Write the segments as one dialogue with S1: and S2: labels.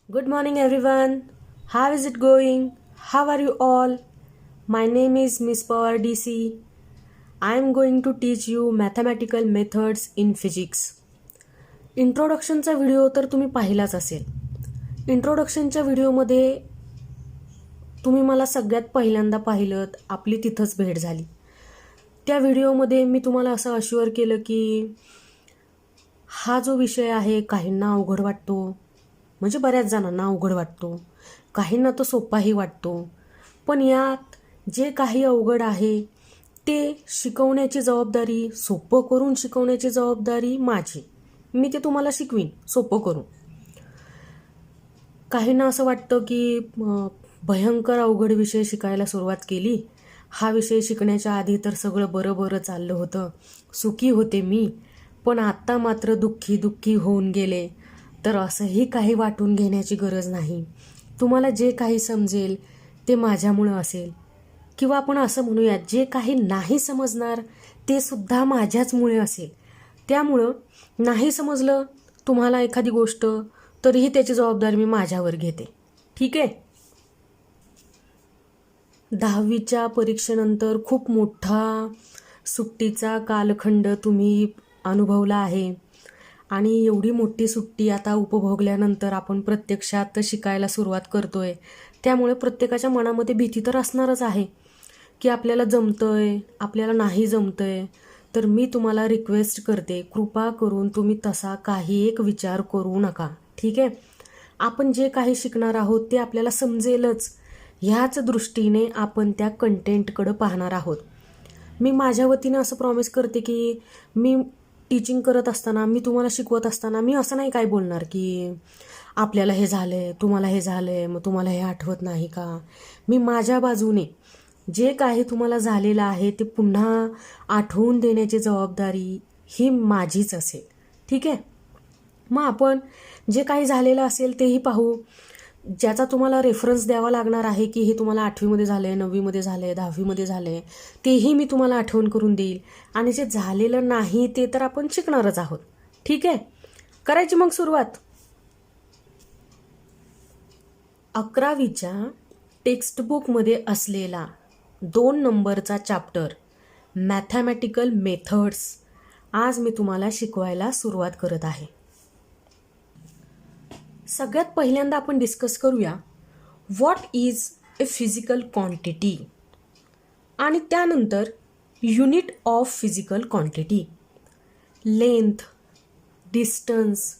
S1: Good morning, everyone. How is it going? How are you all? My name is Miss Power DC. I am going to teach you mathematical methods in physics. इंट्रोडक्शनचा video तर तुम्ही पाहिलाच असेल. इंट्रोडक्शनच्या व्हिडिओमध्ये तुम्ही मला सगळ्यात पहिल्यांदा पाहिलं, आपली तिथंच भेट झाली. त्या व्हिडिओमध्ये मी तुम्हाला असं अश्युअर केलं की हा जो विषय आहे काहींना अवघड वाटतो, म्हणजे बऱ्याच जणांना अवघड वाटतो, काहींना तो सोपाही वाटतो. पण यात जे काही अवघड आहे ते शिकवण्याची जबाबदारी, सोपं करून शिकवण्याची जबाबदारी माझी. मी ते तुम्हाला शिकवीन सोपं करून. काहींना असं वाटतं की भयंकर अवघड विषय शिकायला सुरुवात केली, हा विषय शिकण्याच्या आधी तर सगळं बरं बरं चाललं होतं, सुखी होते मी, पण आत्ता मात्र दुःखी होऊन गेले. तर असंही काही वाटून घेण्याची गरज नाही. तुम्हाला जे काही समजेल ते माझ्यामुळं असेल, किंवा आपण असं म्हणूयात जे काही नाही समजणार ते सुद्धा माझ्याचमुळे असेल. त्यामुळं नाही समजलं तुम्हाला एखादी गोष्ट तरीही त्याची जबाबदारी मी माझ्यावर घेते. ठीक आहे. 10वीच्या परीक्षेनंतर खूप मोठा सुट्टीचा कालखंड तुम्ही अनुभवला आहे आणि एवढी मोठी सुट्टी आता उपभोगल्यानंतर आपण प्रत्यक्षात शिकायला सुरुवात करतोय. त्यामुळे प्रत्येकाच्या मनामध्ये भीती तर असणारच आहे की आपल्याला जमतंय, आपल्याला नाही जमतंय. तर मी तुम्हाला रिक्वेस्ट करते, कृपा करून तुम्ही तसा काही एक विचार करू नका. ठीक आहे. आपण जे काही शिकणार आहोत ते आपल्याला समजेलच, ह्याच दृष्टीने आपण त्या कंटेंटकडं पाहणार आहोत. मी माझ्या वतीनं असं प्रॉमिस करते की मी टीचिंग करत असताना, मी तुम्हाला शिकवत असताना मी असं नाही काय बोलणार की आपल्याला हे झालंय, तुम्हाला हे झालंय, मग तुम्हाला हे आठवत नाही का. मी माझ्या बाजूने जे काही तुम्हाला झालेलं आहे ते पुन्हा आठवून देण्याची जबाबदारी ही माझीच असेल. ठीक आहे. मग आपण जे काही झालेलं असेल तेही पाहू, ज्याचा तुम्हाला रेफरन्स द्यावा लागणार आहे की हे तुम्हाला 8वीमध्ये झालं आहे, 9वीमध्ये झालं आहे, 10वीमध्ये झालं आहे, तेही मी तुम्हाला आठवण करून देईल. आणि जे झालेलं नाही ते तर आपण शिकणारच आहोत. ठीक आहे. करायची मग सुरुवात. 11वीच्या टेक्स्टबुकमध्ये असलेला 2 नंबरचा चॅप्टर मॅथमॅटिकल मेथड्स आज मी तुम्हाला शिकवायला सुरुवात करत आहे. सगळ्यात पहिल्यांदा आपण डिस्कस करूया what is a physical quantity, आणि त्यानंतर unit of physical quantity. Length, distance,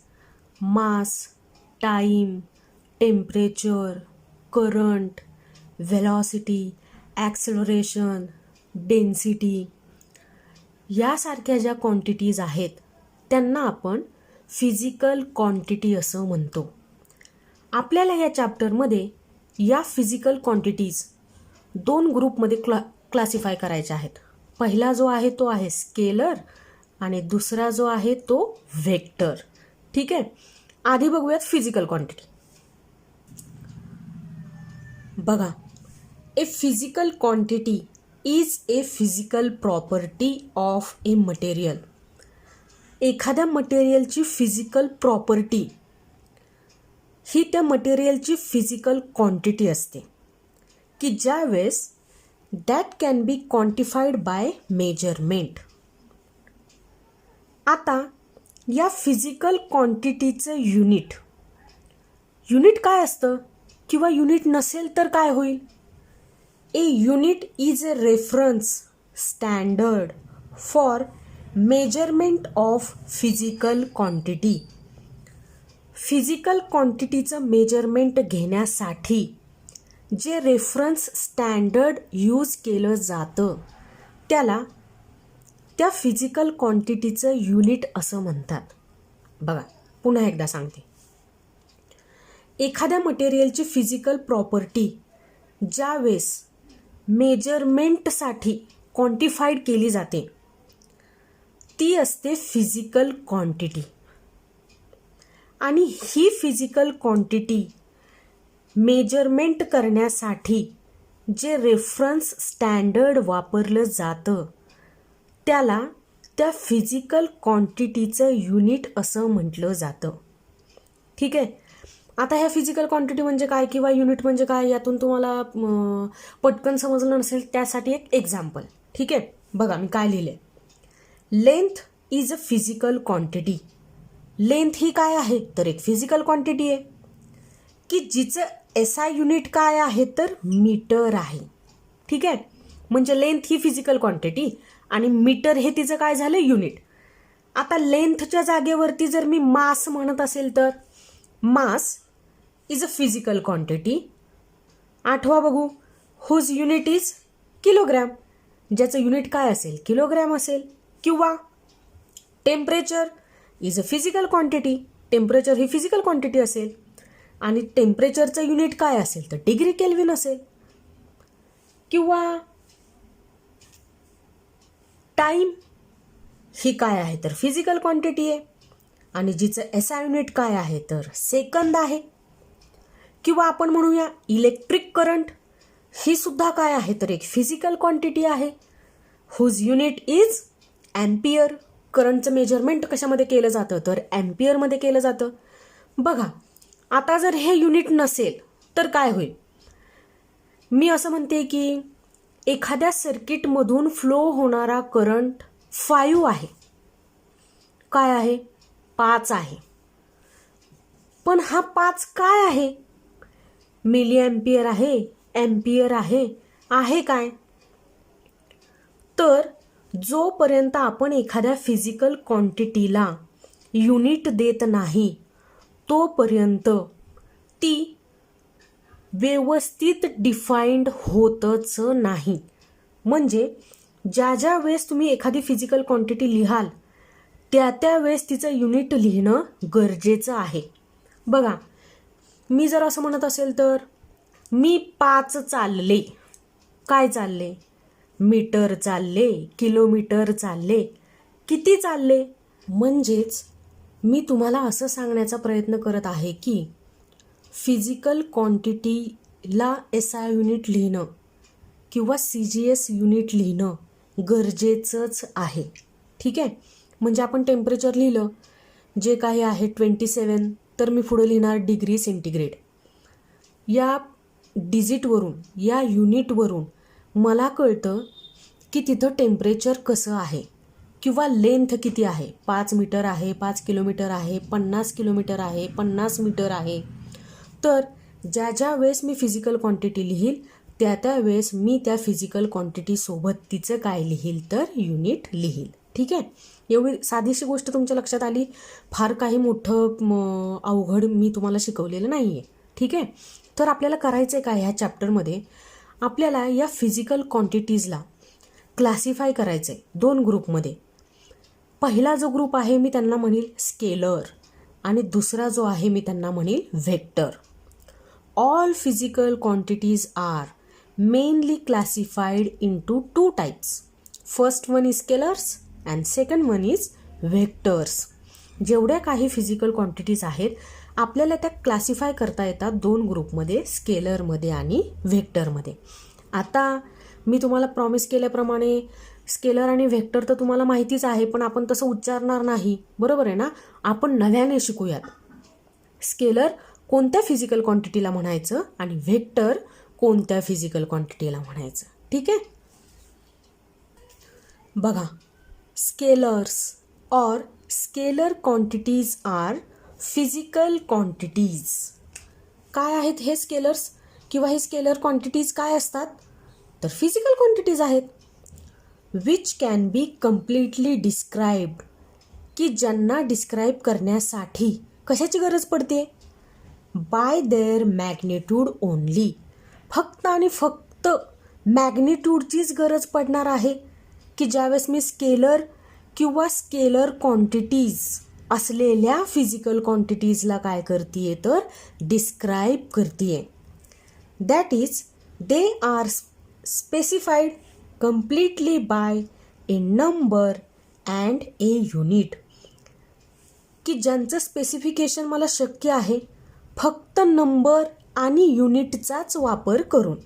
S1: mass, time, temperature, current, velocity, acceleration, density यासारख्या ज्या क्वांटिटीज आहेत त्यांना आपण फिजिकल क्वांटिटी असं म्हणतो. आपल्याला या चॅप्टरमध्ये या फिजिकल क्वांटिटीज 2 ग्रुपमध्ये क्लासिफाय करायच्या आहेत. पहिला जो आहे तो आहे स्केलर आणि दुसरा जो आहे तो व्हेक्टर. ठीक आहे. आधी बघूयात फिजिकल क्वांटिटी. बघा, a physical quantity is a physical property of a material. एखाद्या मटेरियलची फिजिकल प्रॉपर्टी ही त्या मटेरियलची फिजिकल क्वांटिटी असते की ज्यावेळेस that can be quantified by measurement. आता या फिजिकल क्वांटिटीचं युनिट काय असतं, किंवा युनिट नसेल तर काय होईल. A unit is a reference standard for measurement of physical quantity. Physical क्वांटिटीचं मेजरमेंट घेण्यासाठी जे रेफरन्स स्टँडर्ड यूज केलं जातं त्याला त्या फिजिकल क्वांटिटीचं युनिट असं म्हणतात. बघा, पुन्हा एकदा सांगते. एखाद्या मटेरियलची फिजिकल प्रॉपर्टी ज्यावेळेस मेजरमेंटसाठी क्वांटिफाईड केली जाते ती असते फिजिकल क्वांटिटी. आणि ही फिजिकल क्वांटिटी मेजरमेंट करण्यासाठी जे रेफरन्स स्टँडर्ड वापरलं जातं त्याला त्या फिजिकल क्वांटिटीचं युनिट असं म्हटलं जातं. ठीक आहे. आता ह्या फिजिकल क्वांटिटी म्हणजे काय किंवा युनिट म्हणजे काय यातून तुम्हाला पटकन समजलं नसेल त्यासाठी एक एक्झाम्पल. ठीक आहे, बघा मी काय लिहिले. Length is a physical quantity. Length ही काय आहे तर एक फिजिकल क्वांटिटी आहे की जिचं SI युनिट काय आहे तर मीटर आहे. ठीक आहे, म्हणजे लेंथ ही फिजिकल क्वांटिटी आणि मीटर हे तिचं काय झालं युनिट. आता लेंथच्या जागेवरती जर मी मास म्हणत असेल तर mass is a physical quantity. आठवा बघू, हुज युनिट इज किलोग्रॅम, ज्याचं युनिट काय असेल किलोग्रॅम असेल. किंवा temperature is a physical quantity, temperature he physical quantity असेल आणि टेम्परेचरचं युनिट काय असेल तर डिग्री केल्विन असेल. किंवा टाईम ही काय आहे तर फिजिकल क्वांटिटी आहे आणि जिचं SI युनिट काय आहे तर सेकंद आहे. किंवा आपण म्हणूया इलेक्ट्रिक करंट ही सुद्धा काय आहे तर एक फिजिकल क्वांटिटी आहे. Whose unit is ampere. करंटचं मेजरमेंट कशामध्ये केलं जातं तर अँपियरमध्ये केलं जातं. बघा आता जर हे युनिट नसेल तर काय होईल. मी असं म्हणते की एखाद्या सर्किटमधून फ्लो होणारा करंट 5 आहे. काय आहे 5 आहे. पण हा 5 काय आहे, मिली अँपियर आहे, अँपियर आहे काय. तर जोपर्यंत आपण एखाद्या फिजिकल क्वांटिटीला युनिट देत नाही तोपर्यंत ती व्यवस्थित डिफाईन्ड होतच नाही. म्हणजे ज्या वेळेस तुम्ही एखादी फिजिकल क्वांटिटी लिहाल त्या वेळेस तिचं युनिट लिहिणं गरजेचं आहे. बघा मी जर असं म्हणत असेल तर मी 5 चालले, काय चालले, मीटर चालले, किलोमीटर चालले, किती चालले. म्हणजेच मी तुम्हाला असं सांगण्याचा प्रयत्न करत आहे की फिजिकल क्वांटिटीला SI युनिट लिहिणं किंवा CGS युनिट लिहिणं गरजेचंच आहे. ठीक आहे, म्हणजे आपण टेम्परेचर लिहिलं जे काही आहे 27, तर मी पुढे लिहिणार डिग्री सेंटीग्रेड. या डिजिटवरून या युनिटवरून मला कळतं की तिथं टेम्परेचर कसं आहे किंवा लेंथ किती आहे. 5 मीटर आहे, 5 किलोमीटर आहे, 50 किलोमीटर आहे, 50 मीटर आहे. तर ज्या वेळेस मी फिजिकल क्वांटिटी लिहील त्या वेळेस मी त्या फिजिकल क्वांटिटीसोबत तिचं काय लिहील तर युनिट लिहील. ठीक आहे, एवढी साधीशी गोष्ट तुमच्या लक्षात आली. फार काही मोठं अवघड मी तुम्हाला शिकवलेलं नाही आहे. ठीक आहे, तर आपल्याला करायचं आहे काय ह्या चॅप्टरमध्ये आपल्याला या फिजिकल क्वांटिटीजला क्लासिफाय करायचं आहे 2 ग्रुपमध्ये. पहिला जो ग्रुप आहे मी त्यांना म्हणेल स्केलर आणि दुसरा जो आहे मी त्यांना म्हणेल vector. All physical quantities are mainly classified into 2 types. First one is scalars and second one is vectors. जेवढ्या काही फिजिकल क्वांटिटीज आहेत आपल्याला त्या क्लासिफाय करता येतात 2 ग्रुपमध्ये, स्केलरमध्ये आणि व्हेक्टरमध्ये. आता मी तुम्हाला प्रॉमिस केल्याप्रमाणे स्केलर आणि व्हेक्टर तर तुम्हाला माहितीच आहे, पण आपण तसं उच्चारणार नाही, बरोबर आहे ना. आपण नव्याने शिकूयात. स्केलर कोणत्या फिजिकल क्वांटिटीला म्हणायचं आणि व्हेक्टर कोणत्या फिजिकल क्वांटिटीला म्हणायचं. ठीक आहे, बघा scalars or scalar quantities are physical quantities. काय आहेत हे स्केलर्स किंवा हे स्केलर क्वांटिटीज काय असतात तर फिजिकल क्वांटिटीज आहेत. Which can be completely described, की ज्यांना डिस्क्राईब करण्यासाठी कशाची गरज पडते बाय देअर मॅग्निट्यूड ओनली. फक्त आणि फक्त मॅग्निट्यूडचीच गरज पडणार आहे की ज्यावेळेस मी स्केलर किंवा स्केलर क्वांटिटीज असलेल्या फिजिकल क्वांटिटीजला काय करते तर डिस्क्राईब करते. That is they are specified completely by a number and a unit. की ज्यांचं स्पेसिफिकेशन मला शक्य आहे फक्त नंबर आणि युनिटचाच वापर करून,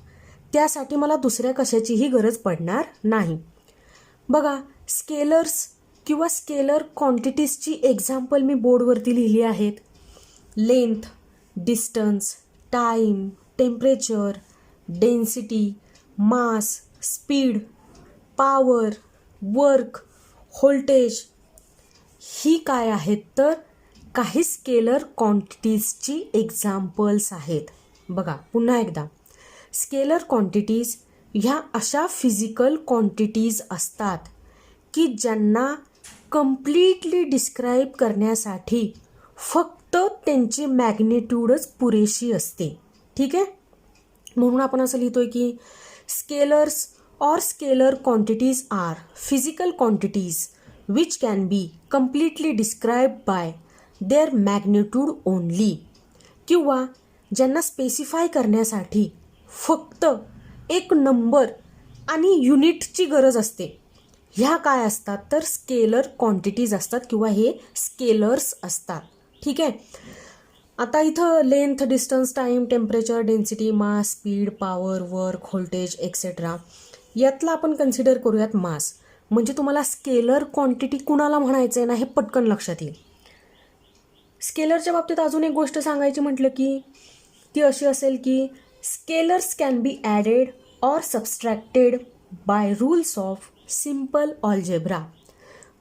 S1: त्यासाठी मला दुसऱ्या कशाचीही गरज पडणार नाही. बघा स्केलर्स किंवा स्केलर क्वांटिटीजची एक्झाम्पल मी बोर्डवरती लिहिली आहेत. Length distance, time, temperature, density, mass, speed, power, work, voltage ही काय आहेत तर काही स्केलर क्वांटिटीजची एक्झाम्पल्स आहेत. बघा पुन्हा एकदा, स्केलर क्वांटिटीज ह्या अशा फिजिकल क्वांटिटीज असतात की ज्यांना कम्प्लिटली डिस्क्राईब करण्यासाठी फक्त त्यांची मॅग्निट्यूडच पुरेशी असते. ठीक आहे, म्हणून आपण असं लिहितोय की scalars or scalar quantities are physical quantities which can be completely described by their magnitude only. किंवा ज्यांना स्पेसिफाय करण्यासाठी फक्त एक नंबर आणि युनिटची गरज असते, ह्या काय असतात तर स्केलर क्वांटिटीज असतात किंवा हे स्केलर्स असतात. ठीक आहे, आता इथं length, distance, time, temperature, density, mass, speed, power, work, voltage etcetera यातला आपण कन्सिडर करूयात मास. म्हणजे तुम्हाला स्केलर क्वांटिटी कुणाला म्हणायचं आहे ना हे पटकन लक्षात येईल. स्केलरच्या बाबतीत अजून एक गोष्ट सांगायची म्हटलं की ती अशी असेल की scalars can be added or subtracted by rules of simple algebra.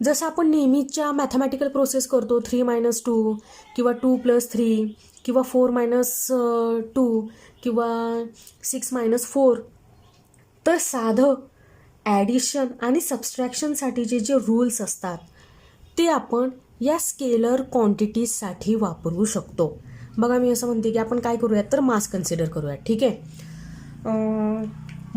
S1: जसं आपण नेहमीच्या मॅथमॅटिकल प्रोसेस करतो, 3-2 किंवा 2+3 किंवा 4-2 किंवा 6-4, तर साधं ॲडिशन आणि सबस्ट्रॅक्शनसाठीचे जे रूल्स असतात ते आपण या स्केलर क्वांटिटीजसाठी वापरू शकतो. बघा मी असं म्हणते की आपण काय करूयात तर मास कन्सिडर करूयात. ठीक आहे,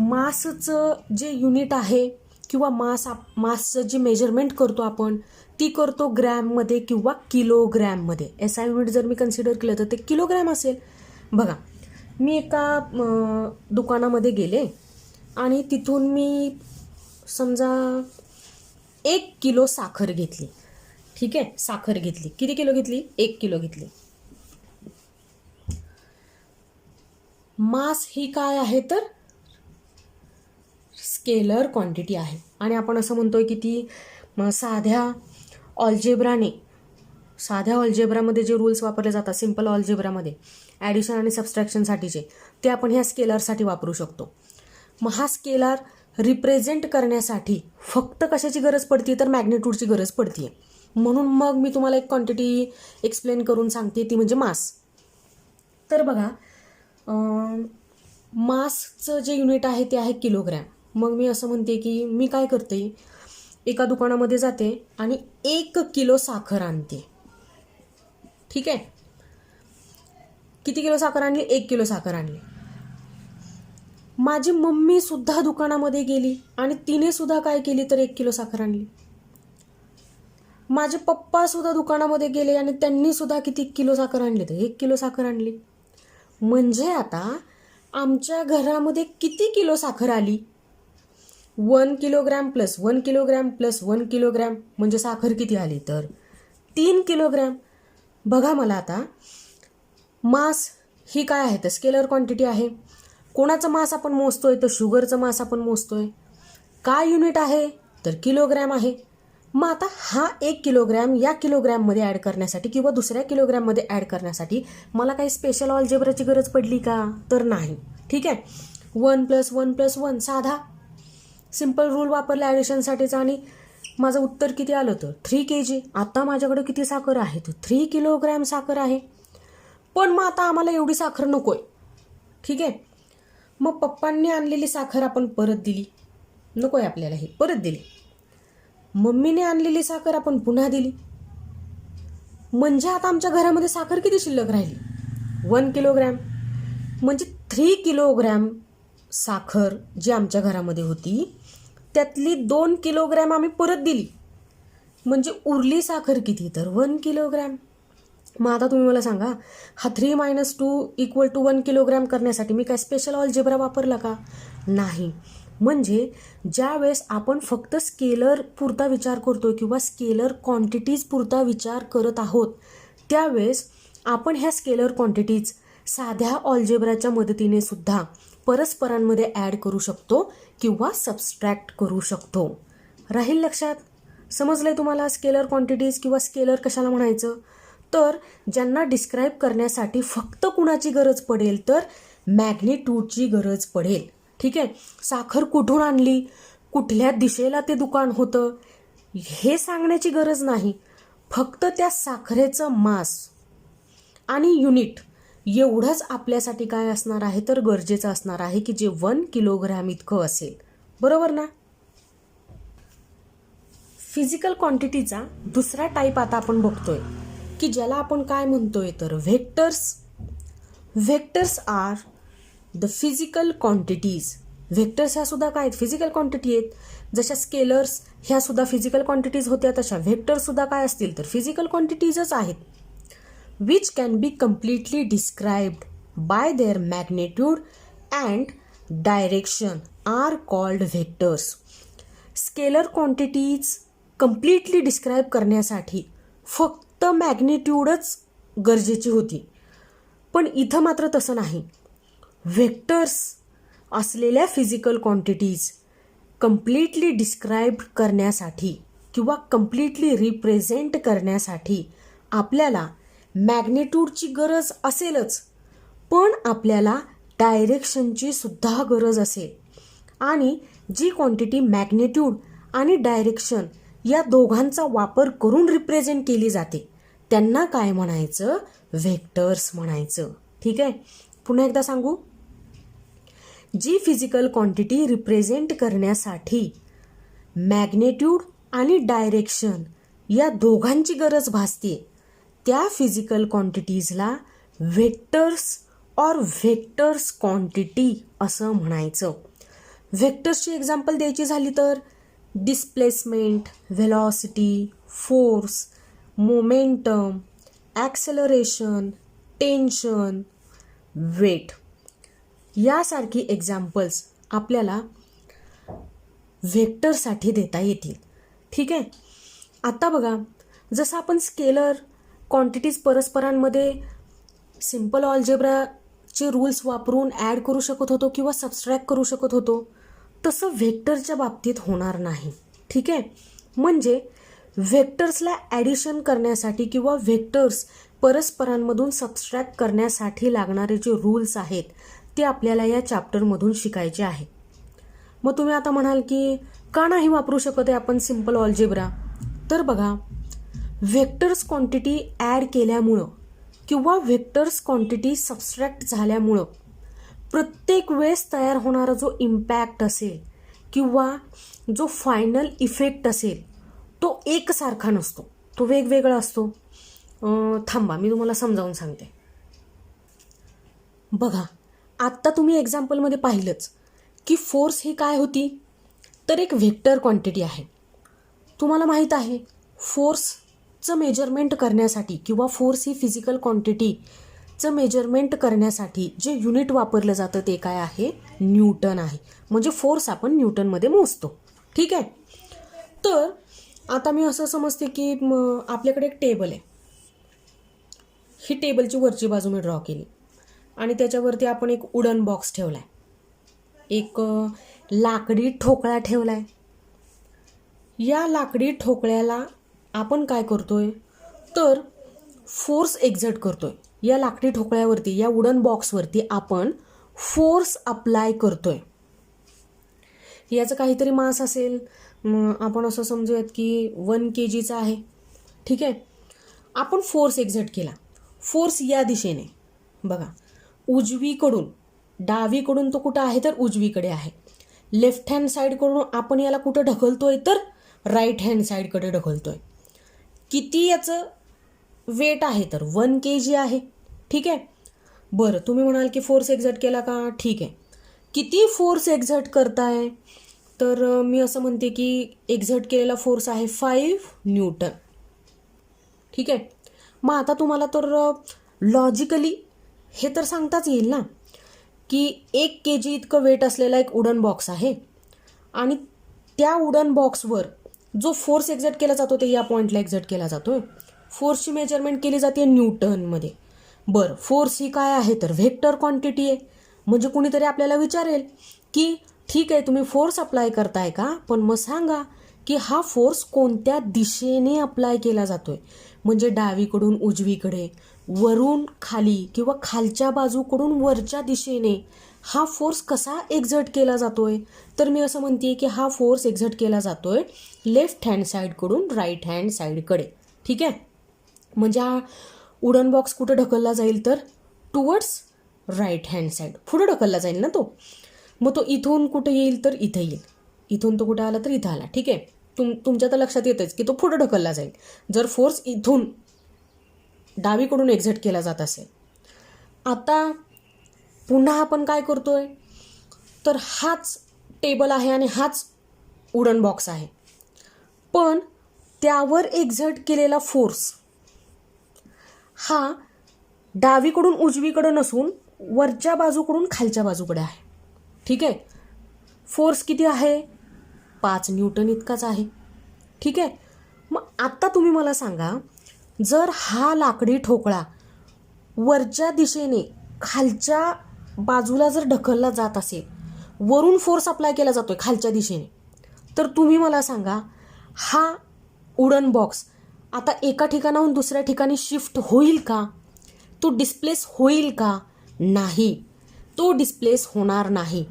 S1: मासचं जे युनिट आहे किंवा मासचं जे मेजरमेंट करतो आपण ती करतो ग्रॅममध्ये किंवा किलोग्रॅममध्ये. SI युनिट जर मी कन्सिडर केलं तर ते किलोग्रॅम असेल. बघा मी एका दुकानामध्ये गेले आणि तिथून मी समजा 1 किलो साखर घेतली. ठीक आहे, साखर घेतली. किती किलो घेतली? 1 किलो घेतली. मास ही काय आहे तर स्केलर क्वांटिटी आहे. आणि आपण असं म्हणतोय की ती साध्या ऑल्जेब्रामध्ये जे रूल्स वापरले जातात, सिम्पल ऑल्जेब्रामध्ये ॲडिशन आणि सबस्ट्रॅक्शनसाठीचे, ते आपण ह्या स्केलरसाठी वापरू शकतो. मग हा स्केलर रिप्रेझेंट करण्यासाठी फक्त कशाची गरज पडते तर मॅग्निट्यूडची गरज पडते. म्हणून मग मी तुम्हाला एक क्वांटिटी एक्सप्लेन करून सांगते, ती म्हणजे मास. तर बघा मासचं जे युनिट आहे ते आहे किलोग्रॅम. मग मी असं म्हणते की मी काय करते, एका दुकानामध्ये जाते आणि 1 किलो साखर आणते. ठीक आहे, किती किलो साखर आणली? 1 किलो साखर आणली. माझी मम्मी सुद्धा दुकानामध्ये गेली आणि तिने सुद्धा काय केली तर 1 किलो साखर आणली. माझे पप्पा सुद्धा दुकानामध्ये गेले आणि त्यांनी सुद्धा किती किलो साखर आणली तर 1 किलो साखर आणली. म्हणजे आता आमच्या घरामध्ये किती किलो साखर आली? 1 kilogram plus 1 kilogram plus 1 kilogram म्हणजे साखर किती आली तर 3 किलोग्रॅम. बघा मला आता मास ही काय आहे तर स्केलर क्वांटिटी आहे. कोणाचं मास आपण मोजतोय तर शुगरचं मास आपण मोजतोय. काय युनिट आहे तर किलोग्रॅम आहे. मग आता हा 1 किलोग्रॅम या किलोग्रॅममध्ये ॲड करण्यासाठी किंवा दुसऱ्या किलोग्रॅममध्ये ॲड करण्यासाठी मला काही स्पेशल ऑल्जेब्राची गरज पडली का तर नाही. ठीक आहे, 1 + 1 + 1 साधा सिम्पल रूल वापरला ॲडिशनसाठीचा आणि माझं उत्तर किती आलं तर 3 kg. आता माझ्याकडे किती साखर आहे तर 3 किलोग्रॅम साखर आहे. पण मग आता आम्हाला एवढी साखर नकोय. ठीक आहे, मग पप्पांनी आणलेली साखर आपण परत दिली, नकोय आपल्याला हे, परत दिली. मम्मीने आणलेली साखर आपण पुन्हा दिली. म्हणजे आता आमच्या घरामध्ये साखर किती शिल्लक राहिली? 1 किलोग्रॅम. म्हणजे 3 किलोग्रॅम साखर जी आमच्या घरामध्ये होती त्यातली 2 किलोग्रॅम आम्ही परत दिली. म्हणजे उरली साखर किती तर 1 किलोग्रॅम. मग आता तुम्ही मला सांगा, हा 3 - 2 = 1 किलोग्रॅम करण्यासाठी मी काय स्पेशल ऑल्जेब्रा वापरला का? नाही. म्हणजे ज्या वेळेस आपण फक्त स्केलर पुरता विचार करतो किंवा स्केलर क्वांटिटीज पुरता विचार करत आहोत त्यावेळेस आपण ह्या स्केलर क्वांटिटीज साध्या ऑल्जेब्राच्या मदतीने सुद्धा परस्परांमध्ये ॲड करू शकतो किंवा सबस्ट्रॅक्ट करू शकतो. राहील लक्षात? समजलंय तुम्हाला स्केलर क्वांटिटीज किंवा स्केलर कशाला म्हणायचं? तर ज्यांना डिस्क्राईब करण्यासाठी फक्त कुणाची गरज पडेल, तर मॅग्निट्यूडची गरज पडेल. ठीक आहे. साखर कुठून आणली, कुठल्या दिशेला ते दुकान होतं, हे सांगण्याची गरज नाही. फक्त त्या साखरेचं मास आणि युनिट एवढंच आपल्यासाठी काय असणार आहे, तर गरजेचं असणार आहे, की जे 1 किलोग्रॅम इतकं असेल. बरोबर ना. फिजिकल क्वांटिटीचा दुसरा टाईप आता आपण बघतोय, की ज्याला आपण काय म्हणतोय, तर vectors. Vectors are the physical quantities. Vectors ह्या सुद्धा काय आहेत, फिजिकल क्वांटिटी आहेत. जशा स्केलर्स ह्या सुद्धा फिजिकल क्वांटिटीज होत्या, तशा व्हेक्टर्स सुद्धा काय असतील, तर फिजिकल क्वांटिटीजच आहेत. which can be completely described by their magnitude and direction are called vectors. Scalar quantities completely describe करण्यासाठी फक्त मॅग्निट्यूडच गरजेची होती, पण इथं मात्र तसं नाही. व्हेक्टर्स असलेल्या फिजिकल क्वांटिटीज कम्प्लिटली डिस्क्राईब करण्यासाठी किंवा कम्प्लिटली रिप्रेझेंट करण्यासाठी आपल्याला मॅग्निट्यूडची गरज असेलच, पण आपल्याला डायरेक्शनची सुद्धा गरज असेल. आणि जी क्वांटिटी मॅग्निट्यूड आणि डायरेक्शन या दोघांचा वापर करून रिप्रेझेंट केली जाते, त्यांना काय म्हणायचं, व्हेक्टर्स म्हणायचं. ठीक आहे. पुन्हा एकदा सांगू, जी फिजिकल क्वांटिटी रिप्रेझेंट करण्यासाठी मॅग्निट्यूड आणि डायरेक्शन या दोघांची गरज भासते, त्या फिजिकल क्वांटिटीजला व्हेक्टर्स और व्हेक्टर्स क्वांटिटी असं म्हणायचं. व्हेक्टर्सची एक्झाम्पल द्यायची झाली तर displacement, velocity, force, momentum, acceleration, tension, weight यासारखी एक्झाम्पल्स आपल्याला व्हेक्टरसाठी देता येतील. ठीक आहे. आता बघा, जसं आपण स्केलर क्वांटिटीज परस्परांमध्ये सिम्पल अल्जेब्राचे रूल्स वापरून ॲड करू शकत होतो किंवा सबस्ट्रॅक्ट करू शकत होतो, तसं व्हेक्टरच्या बाबतीत होणार नाही. ठीक आहे. म्हणजे व्हेक्टर्सला ॲडिशन करण्यासाठी किंवा व्हेक्टर्स परस्परांमधून सबस्ट्रॅक्ट करण्यासाठी लागणारे जे रूल्स आहेत ते आपल्याला या चॅप्टरमधून शिकायचे आहे. मग तुम्ही आता म्हणाल की का नाही वापरू शकत आहे आपण सिम्पल अल्जेब्रा, तर बघा, व्हेक्टर्स क्वांटिटी ॲड केल्यामुळं किंवा व्हेक्टर्स क्वांटिटी सबस्ट्रॅक्ट झाल्यामुळं प्रत्येक वेळेस तयार होणारा जो इम्पॅक्ट असेल किंवा जो फायनल इफेक्ट असेल तो एकसारखा नसतो, तो वेगवेगळा असतो. थांबा, मी तुम्हाला समजावून सांगते. बघा, आत्ता तुम्ही एक्झाम्पलमध्ये पाहिलंच की फोर्स ही काय होती, तर एक व्हेक्टर क्वांटिटी आहे. तुम्हाला माहीत आहे फोर्सचं मेजरमेंट करण्यासाठी किंवा फोर्स ही फिजिकल क्वांटिटीचं मेजरमेंट करण्यासाठी जे युनिट वापरलं जातं ते काय आहे, न्यूटन आहे. म्हणजे फोर्स आपण न्यूटनमध्ये मोजतो. ठीक आहे. तर आता मी असं समजते की आपल्याकडे एक टेबल आहे. ही टेबलची वरची बाजू मी ड्रॉ केली आणि त्याच्यावरती आपण एक वुडन बॉक्स ठेवला आहे, एक लाकडी ठोकळा ठेवला आहे. या लाकडी ठोकळ्याला आपण काय करतोय, तर फोर्स एक्झर्ट करतोय. या लाकडी ठोकळ्यावरती, या वुडन बॉक्सवरती आपण फोर्स अप्लाय करतोय. याचं काहीतरी मास असेल, आपण असं समजूयात की 1 kgचा आहे. ठीक आहे. आपण फोर्स एक्झर्ट केला. फोर्स या दिशेने बघा, उजवीकडून, डावीकडून तो कुठं आहे, तर उजवीकडे आहे. लेफ्ट हँड साईडकडून आपण याला कुठं ढकलतोय, तर राईट हँड साईडकडे ढकलतोय. किती याचं वेट आहे, तर 1 kg आहे. ठीक आहे. बरं, तुम्ही म्हणाल की फोर्स एक्झर्ट केला का, ठीक आहे. किती फोर्स एक्झर्ट करताय, तर मी असं म्हणते की एक्झर्ट केलेला फोर्स आहे 5 न्यूटन. ठीक आहे. मग आता तुम्हाला तर लॉजिकली हे तर सांगताच येईल ना की 1 kg इतकं वेट असलेला एक वुडन बॉक्स आहे आणि त्या वुडन बॉक्सवर जो फोर्स एक्झर्ट केला जातो ते या पॉईंटला एक्झर्ट केला जातोय. फोर्सची मेजरमेंट केली जाते न्यूटनमध्ये. बरं, फोर्स ही काय आहे, तर व्हेक्टर क्वांटिटी आहे. म्हणजे कुणीतरी आपल्याला विचारेल की ठीक आहे, तुम्ही फोर्स अप्लाय करताय का, पण मग सांगा की हा फोर्स कोणत्या दिशेने अप्लाय केला जातोय. म्हणजे डावीकडून उजवीकडे, वरून खाली किंवा खालच्या बाजूकडून वरच्या दिशेने हा फोर्स कसा एक्झर्ट केला जातोय, तर मी असं म्हणते की हा फोर्स एक्झर्ट केला जातोय लेफ्ट हँड साईडकडून राईट हँड साईडकडे. ठीक आहे, म्हणजे हा वुडन बॉक्स कुठं ढकलला जाईल तर टुवर्ड्स राईट हँड साईड, पुढं ढकलला जाईल ना तो. मग तो इथून कुठं येईल तर इथं येईल, इथून तो कुठं आला तर इथं आला. ठीक आहे, तुमच्या तर लक्षात येतच की तो पुढं ढकलला जाईल जर फोर्स इथून डावीकडून एक्झर्ट केला जात असेल. आता पुन्हा आपण काय करतोय तर हाच टेबल आहे आणि हाच वुडन बॉक्स आहे, पण त्यावर एक्झर्ट केलेला फोर्स हा डावीकडून उजवीकडे नसून वरच्या बाजूकडून खालच्या बाजूकडे आहे. ठीक आहे, फोर्स किती आहे, 5 न्यूटन इतकाच आहे. ठीक आहे, मग आता तुम्ही मला सांगा, जर हा लाकडी ठोकळा वरच्या दिशेने खालच्या बाजूला जर ढकलला जात असेल, वरून फोर्स अप्लाय केला जातोय खालच्या दिशेने, तर तुम्ही मला सांगा हा वुडन बॉक्स आता एका ठिकाणाहून दुसऱ्या ठिकाणी शिफ्ट होईल का, तो डिस्प्लेस होईल का, नाही, तो डिस्प्लेस होणार नाही.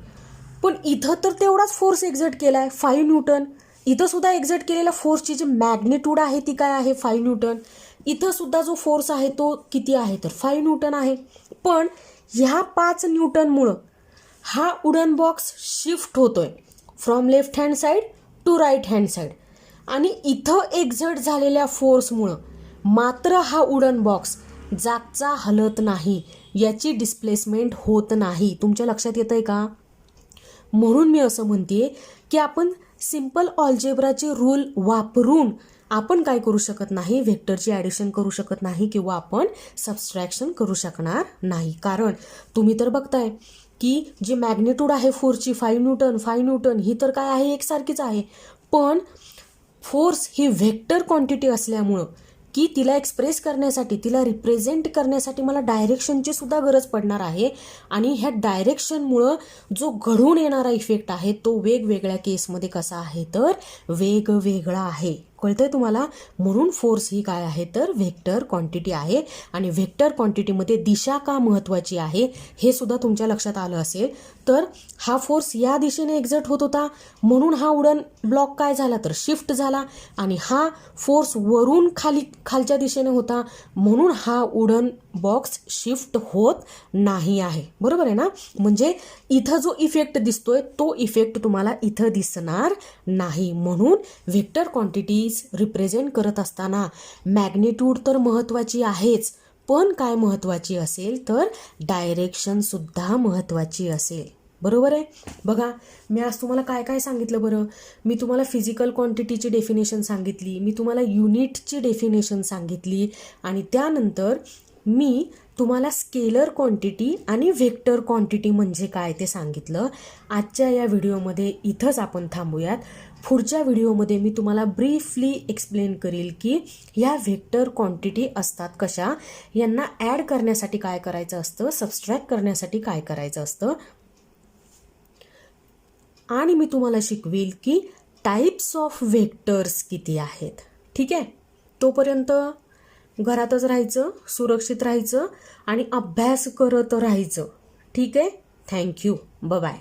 S1: पण इथं तर तेवढाच फोर्स एक्झर्ट केला आहे 5 न्यूटन. इथं सुद्धा एक्झर्ट केलेल्या फोर्सची जी मॅग्निट्यूड आहे ती काय आहे 5 न्यूटन. इथं सुद्धा जो फोर्स आहे तो किती आहे तर 5 न्यूटन आहे. पण ह्या 5 न्यूटनमुळं हा वुडन बॉक्स शिफ्ट होतोय from left hand side to right hand side, आणि इथं एक्झर्ट झालेल्या फोर्समुळं मात्र हा वुडन बॉक्स जागचा हलत नाही, याची डिस्प्लेसमेंट होत नाही. तुमच्या लक्षात येतंय का? म्हणून मी असं म्हणते की आपण सिंपल ऑल्जेब्राचे रूल वापरून आपण काय करू शकत नाही, व्हेक्टरची ॲडिशन करू शकत नाही किंवा आपण सबस्ट्रॅक्शन करू शकणार नाही. कारण तुम्ही तर बघताय की जी मॅग्निट्यूड आहे फोर्सची 5 न्यूटन ही तर काय आहे एकसारखीच आहे, पण फोर्स ही व्हेक्टर क्वांटिटी असल्यामुळं की तिला एक्सप्रेस करण्यासाठी, तिला रिप्रेझेंट करण्यासाठी मला डायरेक्शनची सुद्धा गरज पडणार आहे, आणि ह्या डायरेक्शनमुळं जो घडून येणारा इफेक्ट आहे तो वेगवेगळ्या केसमध्ये कसा आहे तर वेगवेगळा आहे. कळतंय तुम्हाला? म्हणून फोर्स ही काय आहे तर व्हेक्टर क्वांटिटी आहे, आणि व्हेक्टर क्वांटिटीमध्ये दिशा का महत्त्वाची आहे हे सुद्धा तुमच्या लक्षात आलं असेल. तर हा फोर्स या दिशेने एक्झर्ट होत होता म्हणून हा वुडन ब्लॉक काय झाला तर शिफ्ट झाला, आणि हा फोर्स वरून खालच्या दिशेने होता म्हणून हा वुडन बॉक्स शिफ्ट होत नाही आहे. बरोबर आहे ना? म्हणजे इथं जो इफेक्ट दिसतोय तो इफेक्ट तुम्हाला इथं दिसणार नाही. म्हणून व्हेक्टर क्वांटिटीज रिप्रेझेंट करत असताना मॅग्निट्यूड तर महत्त्वाची आहेच, पण काय महत्त्वाची असेल तर डायरेक्शन सुद्धा महत्त्वाची असेल. बरोबर आहे? बघा, मी आज तुम्हाला काय काय सांगितलं बरं. मी तुम्हाला फिजिकल क्वांटिटीची डेफिनेशन सांगितली, मी तुम्हाला युनिटची डेफिनेशन सांगितली, आणि त्यानंतर मी तुम्हाला स्केलर क्वांटिटी आणि व्हेक्टर क्वांटिटी म्हणजे काय ते सांगितलं. आजच्या या व्हिडिओमध्ये इथंच आपण थांबूयात. पुढच्या व्हिडिओमध्ये मी तुम्हाला ब्रीफली एक्सप्लेन करील की ह्या व्हेक्टर क्वांटिटी असतात कशा, यांना ॲड करण्यासाठी काय करायचं असतं, सबस्ट्रॅक्ट करण्यासाठी काय करायचं असतं, आणि मी तुम्हाला शिकवेल की टाइप्स ऑफ व्हेक्टर्स किती आहेत. ठीक आहे? तोपर्यंत घरातच राहायचं, सुरक्षित राहायचं आणि अभ्यास करत राहायचं. ठीक आहे? थँक्यू. बाय.